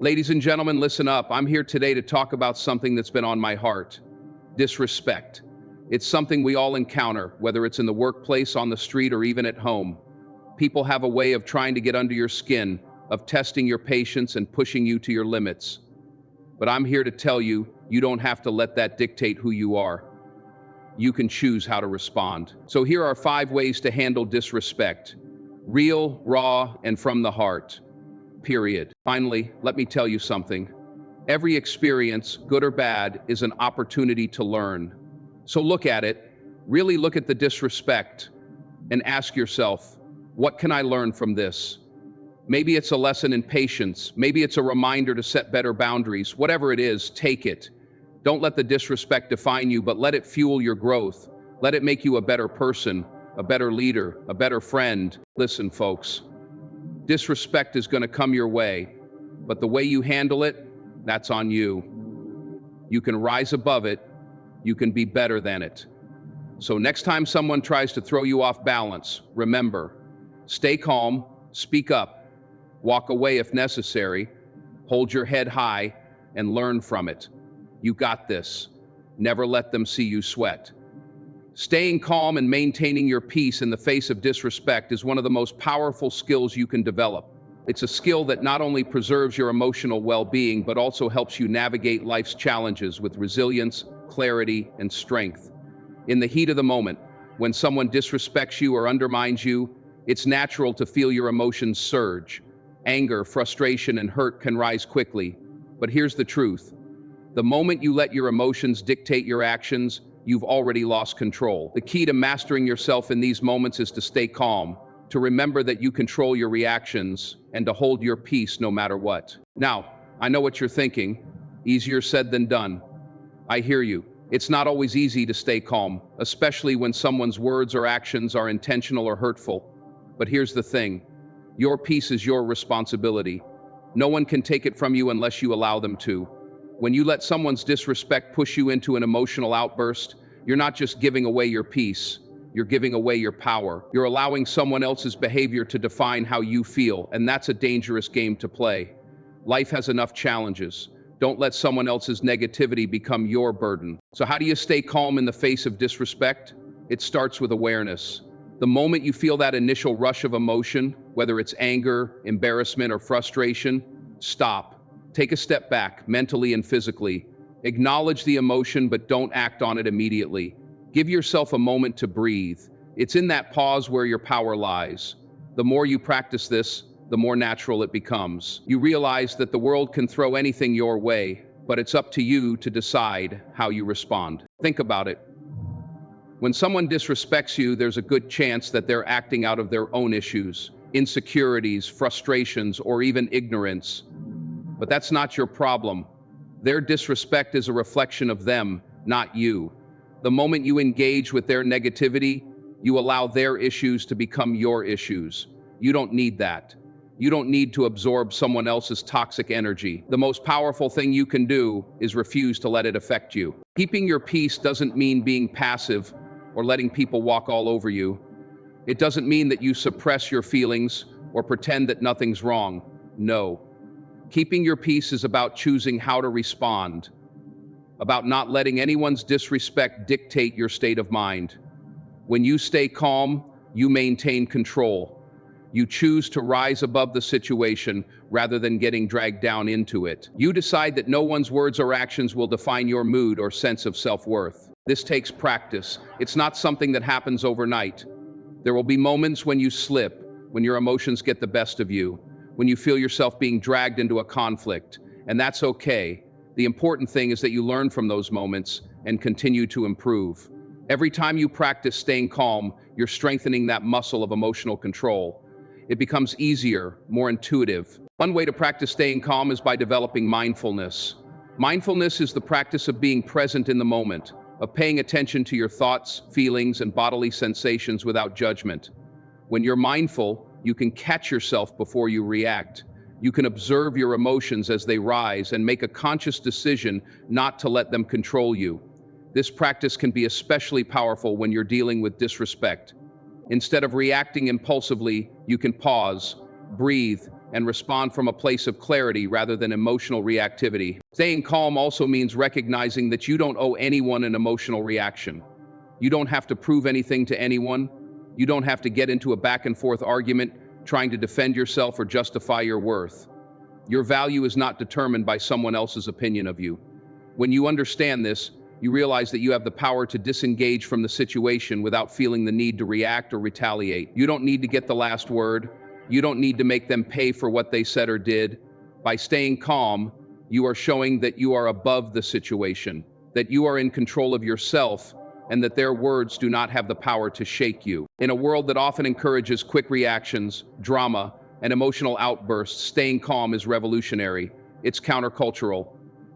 Ladies and gentlemen, listen up. I'm here today to talk about something that's been on my heart: disrespect. It's something we all encounter, whether it's in the workplace, on the street, or even at home. People have a way of trying to get under your skin, of testing your patience and pushing you to your limits. But I'm here to tell you, you don't have to let that dictate who you are. You can choose how to respond. So here are 5 ways to handle disrespect. Real, raw, and from the heart. Period. Finally, let me tell you something. Every experience, good or bad, is an opportunity to learn. So look at it, really look at the disrespect, and ask yourself, what can I learn from this? Maybe it's a lesson in patience. Maybe it's a reminder to set better boundaries. Whatever it is, take it. Don't let the disrespect define you, but let it fuel your growth. Let it make you a better person, a better leader, a better friend. Listen, folks. Disrespect is going to come your way, but the way you handle it, that's on you. You can rise above it. You can be better than it. So next time someone tries to throw you off balance, remember, stay calm, speak up, walk away if necessary, hold your head high, and learn from it. You got this. Never let them see you sweat. Staying calm and maintaining your peace in the face of disrespect is one of the most powerful skills you can develop. It's a skill that not only preserves your emotional well-being, but also helps you navigate life's challenges with resilience, clarity, and strength. In the heat of the moment, when someone disrespects you or undermines you, it's natural to feel your emotions surge. Anger, frustration, and hurt can rise quickly. But here's the truth. The moment you let your emotions dictate your actions, you've already lost control. The key to mastering yourself in these moments is to stay calm, to remember that you control your reactions, and to hold your peace no matter what. Now, I know what you're thinking. Easier said than done. I hear you. It's not always easy to stay calm, especially when someone's words or actions are intentional or hurtful. But here's the thing. Your peace is your responsibility. No one can take it from you unless you allow them to. When you let someone's disrespect push you into an emotional outburst, you're not just giving away your peace, you're giving away your power. You're allowing someone else's behavior to define how you feel, and that's a dangerous game to play. Life has enough challenges. Don't let someone else's negativity become your burden. So how do you stay calm in the face of disrespect? It starts with awareness. The moment you feel that initial rush of emotion, whether it's anger, embarrassment, or frustration, stop. Take a step back, mentally and physically. Acknowledge the emotion, but don't act on it immediately. Give yourself a moment to breathe. It's in that pause where your power lies. The more you practice this, the more natural it becomes. You realize that the world can throw anything your way, but it's up to you to decide how you respond. Think about it. When someone disrespects you, there's a good chance that they're acting out of their own issues, insecurities, frustrations, or even ignorance. But that's not your problem. Their disrespect is a reflection of them, not you. The moment you engage with their negativity, you allow their issues to become your issues. You don't need that. You don't need to absorb someone else's toxic energy. The most powerful thing you can do is refuse to let it affect you. Keeping your peace doesn't mean being passive or letting people walk all over you. It doesn't mean that you suppress your feelings or pretend that nothing's wrong. No. Keeping your peace is about choosing how to respond, about not letting anyone's disrespect dictate your state of mind. When you stay calm, you maintain control. You choose to rise above the situation rather than getting dragged down into it. You decide that no one's words or actions will define your mood or sense of self-worth. This takes practice. It's not something that happens overnight. There will be moments when you slip, when your emotions get the best of you, when you feel yourself being dragged into a conflict, and that's okay. The important thing is that you learn from those moments and continue to improve. Every time you practice staying calm, you're strengthening that muscle of emotional control. It becomes easier, more intuitive. One way to practice staying calm is by developing mindfulness. Mindfulness is the practice of being present in the moment, of paying attention to your thoughts, feelings, and bodily sensations without judgment. When you're mindful, you can catch yourself before you react. You can observe your emotions as they rise and make a conscious decision not to let them control you. This practice can be especially powerful when you're dealing with disrespect. Instead of reacting impulsively, you can pause, breathe, and respond from a place of clarity rather than emotional reactivity. Staying calm also means recognizing that you don't owe anyone an emotional reaction. You don't have to prove anything to anyone. You don't have to get into a back and forth argument trying to defend yourself or justify your worth. Your value is not determined by someone else's opinion of you. When you understand this, you realize that you have the power to disengage from the situation without feeling the need to react or retaliate. You don't need to get the last word. You don't need to make them pay for what they said or did. By staying calm, you are showing that you are above the situation, that you are in control of yourself, and that their words do not have the power to shake you. In a world that often encourages quick reactions, drama, and emotional outbursts, staying calm is revolutionary. It's countercultural.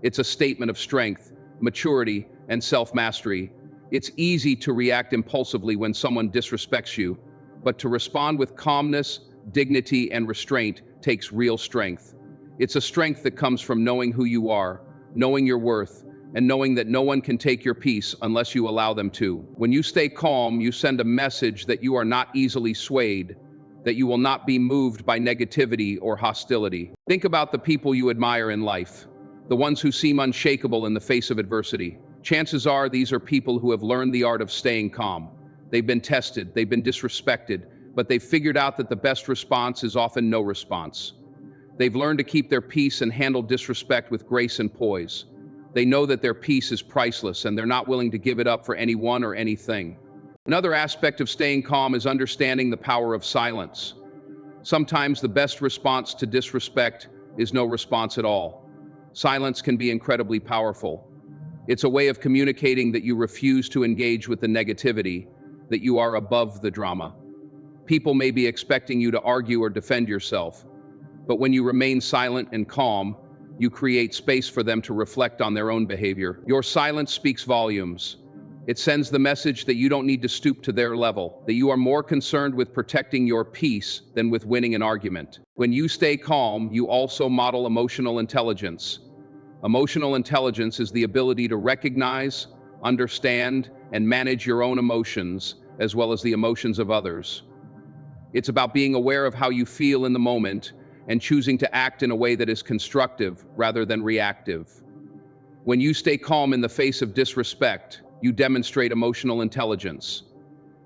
It's a statement of strength, maturity, and self-mastery. It's easy to react impulsively when someone disrespects you, but to respond with calmness, dignity, and restraint takes real strength. It's a strength that comes from knowing who you are, knowing your worth, and knowing that no one can take your peace unless you allow them to. When you stay calm, you send a message that you are not easily swayed, that you will not be moved by negativity or hostility. Think about the people you admire in life, the ones who seem unshakable in the face of adversity. Chances are these are people who have learned the art of staying calm. They've been tested, they've been disrespected, but they've figured out that the best response is often no response. They've learned to keep their peace and handle disrespect with grace and poise. They know that their peace is priceless and they're not willing to give it up for anyone or anything. Another aspect of staying calm is understanding the power of silence. Sometimes the best response to disrespect is no response at all. Silence can be incredibly powerful. It's a way of communicating that you refuse to engage with the negativity, that you are above the drama. People may be expecting you to argue or defend yourself, but when you remain silent and calm, you create space for them to reflect on their own behavior. Your silence speaks volumes. It sends the message that you don't need to stoop to their level, that you are more concerned with protecting your peace than with winning an argument. When you stay calm, you also model emotional intelligence. Emotional intelligence is the ability to recognize, understand, and manage your own emotions, as well as the emotions of others. It's about being aware of how you feel in the moment and choosing to act in a way that is constructive rather than reactive. When you stay calm in the face of disrespect, you demonstrate emotional intelligence.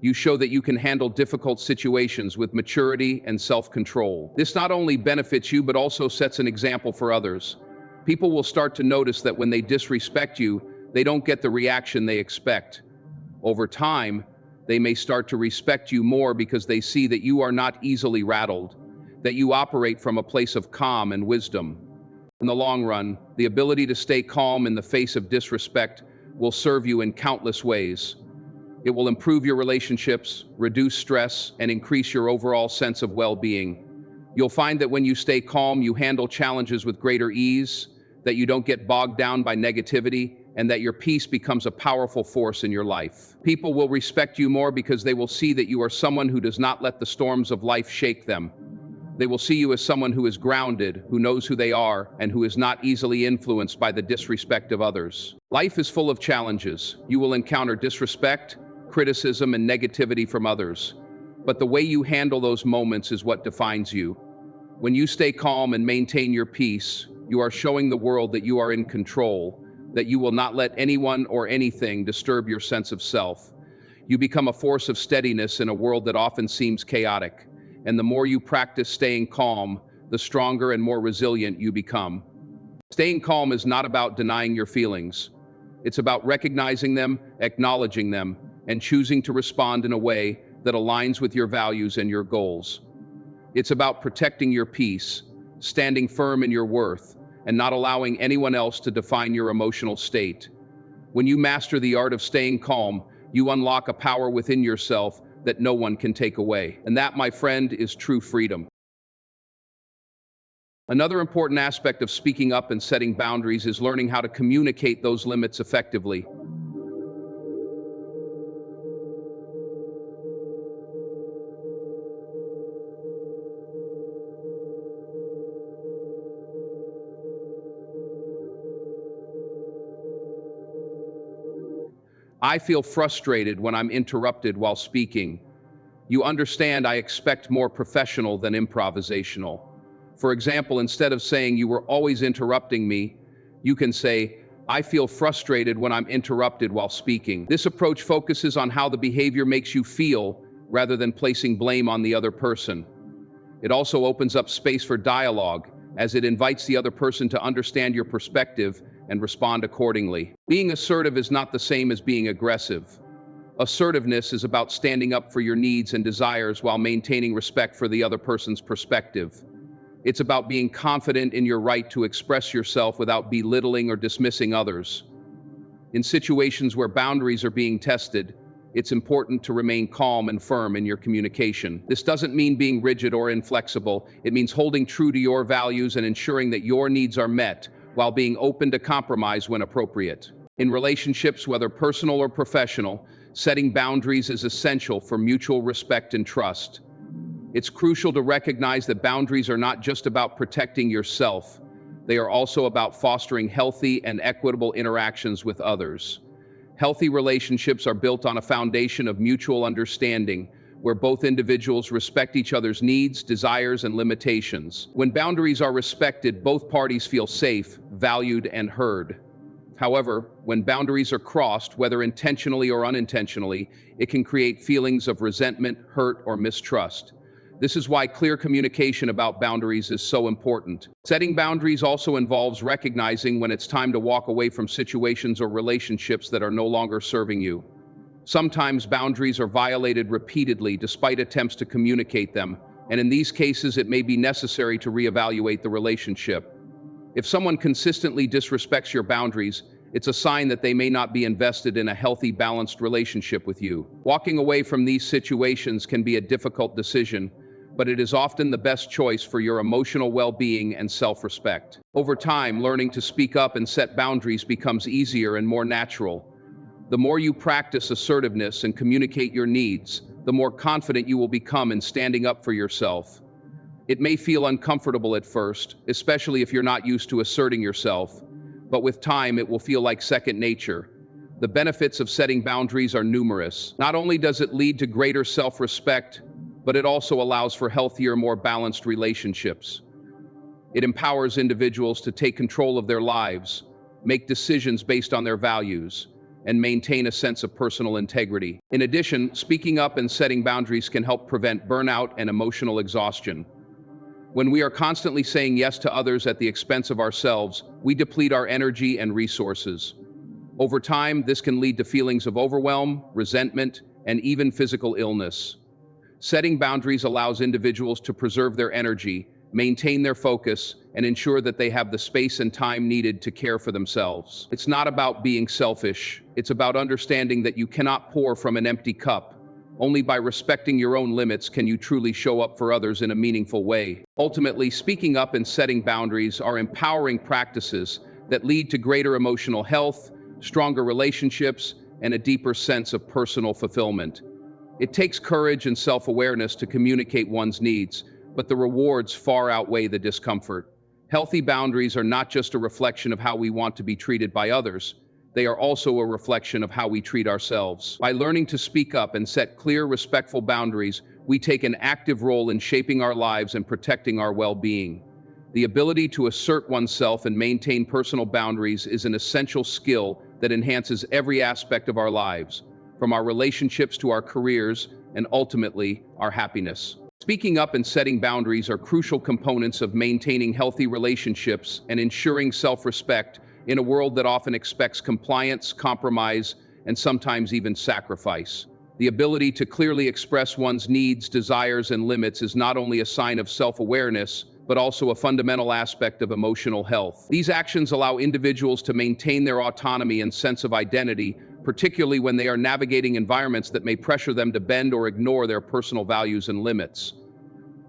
You show that you can handle difficult situations with maturity and self-control. This not only benefits you, but also sets an example for others. People will start to notice that when they disrespect you, they don't get the reaction they expect. Over time, they may start to respect you more because they see that you are not easily rattled, that you operate from a place of calm and wisdom. In the long run, the ability to stay calm in the face of disrespect will serve you in countless ways. It will improve your relationships, reduce stress, and increase your overall sense of well-being. You'll find that when you stay calm, you handle challenges with greater ease, that you don't get bogged down by negativity, and that your peace becomes a powerful force in your life. People will respect you more because they will see that you are someone who does not let the storms of life shake them. They will see you as someone who is grounded, who knows who they are, and who is not easily influenced by the disrespect of others. Life is full of challenges. You will encounter disrespect, criticism, and negativity from others. But the way you handle those moments is what defines you. When you stay calm and maintain your peace, you are showing the world that you are in control, that you will not let anyone or anything disturb your sense of self. You become a force of steadiness in a world that often seems chaotic. And the more you practice staying calm, the stronger and more resilient you become. Staying calm is not about denying your feelings. It's about recognizing them, acknowledging them, and choosing to respond in a way that aligns with your values and your goals. It's about protecting your peace, standing firm in your worth, and not allowing anyone else to define your emotional state. When you master the art of staying calm, you unlock a power within yourself that no one can take away. And that, my friend, is true freedom. Another important aspect of speaking up and setting boundaries is learning how to communicate those limits effectively. I feel frustrated when I'm interrupted while speaking. You understand, I expect more professional than improvisational. For example, instead of saying "you were always interrupting me," you can say, "I feel frustrated when I'm interrupted while speaking." This approach focuses on how the behavior makes you feel rather than placing blame on the other person. It also opens up space for dialogue, as it invites the other person to understand your perspective and respond accordingly. Being assertive is not the same as being aggressive. Assertiveness is about standing up for your needs and desires while maintaining respect for the other person's perspective. It's about being confident in your right to express yourself without belittling or dismissing others. In situations where boundaries are being tested, it's important to remain calm and firm in your communication. This doesn't mean being rigid or inflexible. It means holding true to your values and ensuring that your needs are met while being open to compromise when appropriate. In relationships, whether personal or professional, setting boundaries is essential for mutual respect and trust. It's crucial to recognize that boundaries are not just about protecting yourself. They are also about fostering healthy and equitable interactions with others. Healthy relationships are built on a foundation of mutual understanding, where both individuals respect each other's needs, desires, and limitations. When boundaries are respected, both parties feel safe, valued, and heard. However, when boundaries are crossed, whether intentionally or unintentionally, it can create feelings of resentment, hurt, or mistrust. This is why clear communication about boundaries is so important. Setting boundaries also involves recognizing when it's time to walk away from situations or relationships that are no longer serving you. Sometimes boundaries are violated repeatedly despite attempts to communicate them, and in these cases it may be necessary to reevaluate the relationship. If someone consistently disrespects your boundaries, it's a sign that they may not be invested in a healthy, balanced relationship with you. Walking away from these situations can be a difficult decision, but it is often the best choice for your emotional well-being and self-respect. Over time, learning to speak up and set boundaries becomes easier and more natural. The more you practice assertiveness and communicate your needs, the more confident you will become in standing up for yourself. It may feel uncomfortable at first, especially if you're not used to asserting yourself, but with time it will feel like second nature. The benefits of setting boundaries are numerous. Not only does it lead to greater self-respect, but it also allows for healthier, more balanced relationships. It empowers individuals to take control of their lives, make decisions based on their values, and maintain a sense of personal integrity. In addition, speaking up and setting boundaries can help prevent burnout and emotional exhaustion. When we are constantly saying yes to others at the expense of ourselves, we deplete our energy and resources. Over time, this can lead to feelings of overwhelm, resentment, and even physical illness. Setting boundaries allows individuals to preserve their energy, maintain their focus, and ensure that they have the space and time needed to care for themselves. It's not about being selfish. It's about understanding that you cannot pour from an empty cup. Only by respecting your own limits can you truly show up for others in a meaningful way. Ultimately, speaking up and setting boundaries are empowering practices that lead to greater emotional health, stronger relationships, and a deeper sense of personal fulfillment. It takes courage and self-awareness to communicate one's needs, but the rewards far outweigh the discomfort. Healthy boundaries are not just a reflection of how we want to be treated by others. They are also a reflection of how we treat ourselves. By learning to speak up and set clear, respectful boundaries, we take an active role in shaping our lives and protecting our well-being. The ability to assert oneself and maintain personal boundaries is an essential skill that enhances every aspect of our lives, from our relationships to our careers, and ultimately, our happiness. Speaking up and setting boundaries are crucial components of maintaining healthy relationships and ensuring self-respect in a world that often expects compliance, compromise, and sometimes even sacrifice. The ability to clearly express one's needs, desires, and limits is not only a sign of self-awareness, but also a fundamental aspect of emotional health. These actions allow individuals to maintain their autonomy and sense of identity, particularly when they are navigating environments that may pressure them to bend or ignore their personal values and limits.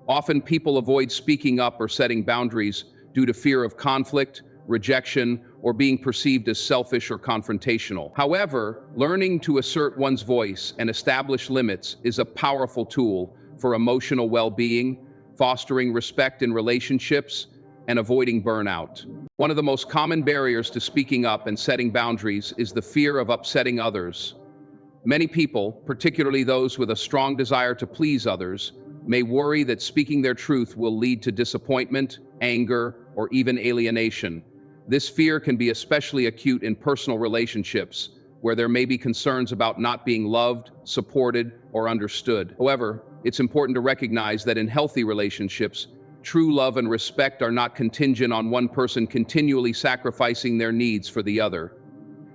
Often people avoid speaking up or setting boundaries due to fear of conflict, rejection, or being perceived as selfish or confrontational. However, learning to assert one's voice and establish limits is a powerful tool for emotional well-being, fostering respect in relationships, and avoiding burnout. One of the most common barriers to speaking up and setting boundaries is the fear of upsetting others. Many people, particularly those with a strong desire to please others, may worry that speaking their truth will lead to disappointment, anger, or even alienation. This fear can be especially acute in personal relationships, where there may be concerns about not being loved, supported, or understood. However, it's important to recognize that in healthy relationships, true love and respect are not contingent on one person continually sacrificing their needs for the other.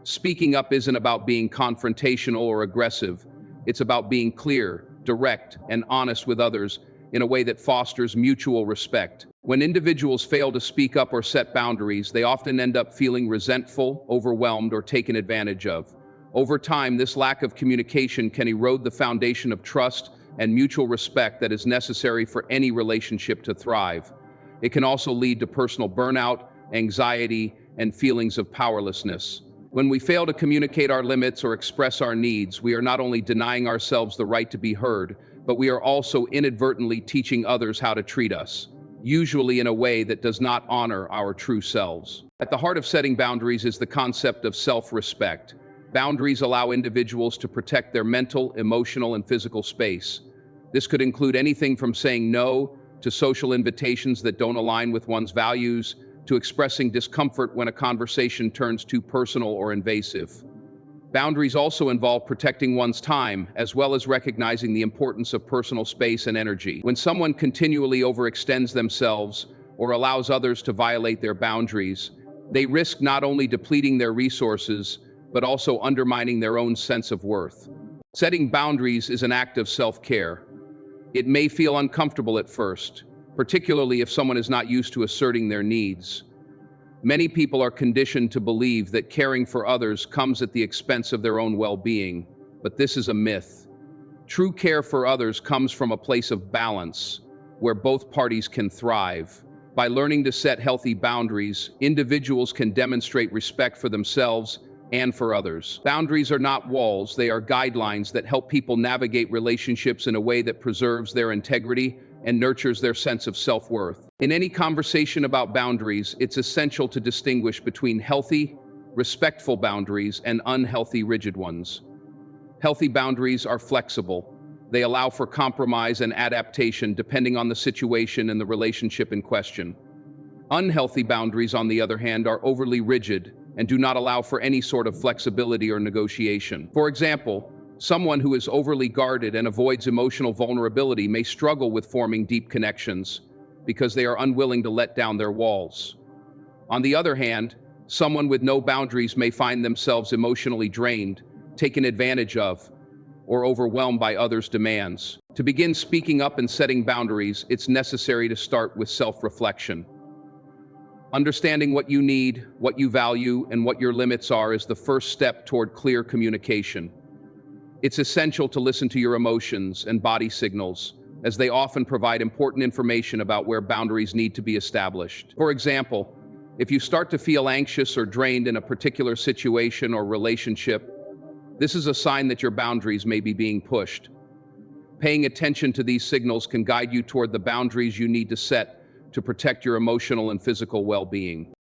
Speaking up isn't about being confrontational or aggressive. It's about being clear, direct, and honest with others in a way that fosters mutual respect. When individuals fail to speak up or set boundaries, they often end up feeling resentful, overwhelmed, or taken advantage of. Over time, this lack of communication can erode the foundation of trust and mutual respect that is necessary for any relationship to thrive. It can also lead to personal burnout, anxiety, and feelings of powerlessness. When we fail to communicate our limits or express our needs, we are not only denying ourselves the right to be heard, but we are also inadvertently teaching others how to treat us, usually in a way that does not honor our true selves. At the heart of setting boundaries is the concept of self-respect. Boundaries allow individuals to protect their mental, emotional, and physical space. This could include anything from saying no to social invitations that don't align with one's values, to expressing discomfort when a conversation turns too personal or invasive. Boundaries also involve protecting one's time, as well as recognizing the importance of personal space and energy. When someone continually overextends themselves or allows others to violate their boundaries, they risk not only depleting their resources, but also undermining their own sense of worth. Setting boundaries is an act of self-care. It may feel uncomfortable at first, particularly if someone is not used to asserting their needs. Many people are conditioned to believe that caring for others comes at the expense of their own well-being, but this is a myth. True care for others comes from a place of balance, where both parties can thrive. By learning to set healthy boundaries, individuals can demonstrate respect for themselves and for others. Boundaries are not walls, they are guidelines that help people navigate relationships in a way that preserves their integrity and nurtures their sense of self-worth. In any conversation about boundaries, it's essential to distinguish between healthy, respectful boundaries and unhealthy, rigid ones. Healthy boundaries are flexible. They allow for compromise and adaptation depending on the situation and the relationship in question. Unhealthy boundaries, on the other hand, are overly rigid and do not allow for any sort of flexibility or negotiation. For example, someone who is overly guarded and avoids emotional vulnerability may struggle with forming deep connections because they are unwilling to let down their walls. On the other hand, someone with no boundaries may find themselves emotionally drained, taken advantage of, or overwhelmed by others' demands. To begin speaking up and setting boundaries, it's necessary to start with self-reflection. Understanding what you need, what you value, and what your limits are is the first step toward clear communication. It's essential to listen to your emotions and body signals, as they often provide important information about where boundaries need to be established. For example, if you start to feel anxious or drained in a particular situation or relationship, this is a sign that your boundaries may be being pushed. Paying attention to these signals can guide you toward the boundaries you need to set to protect your emotional and physical well-being.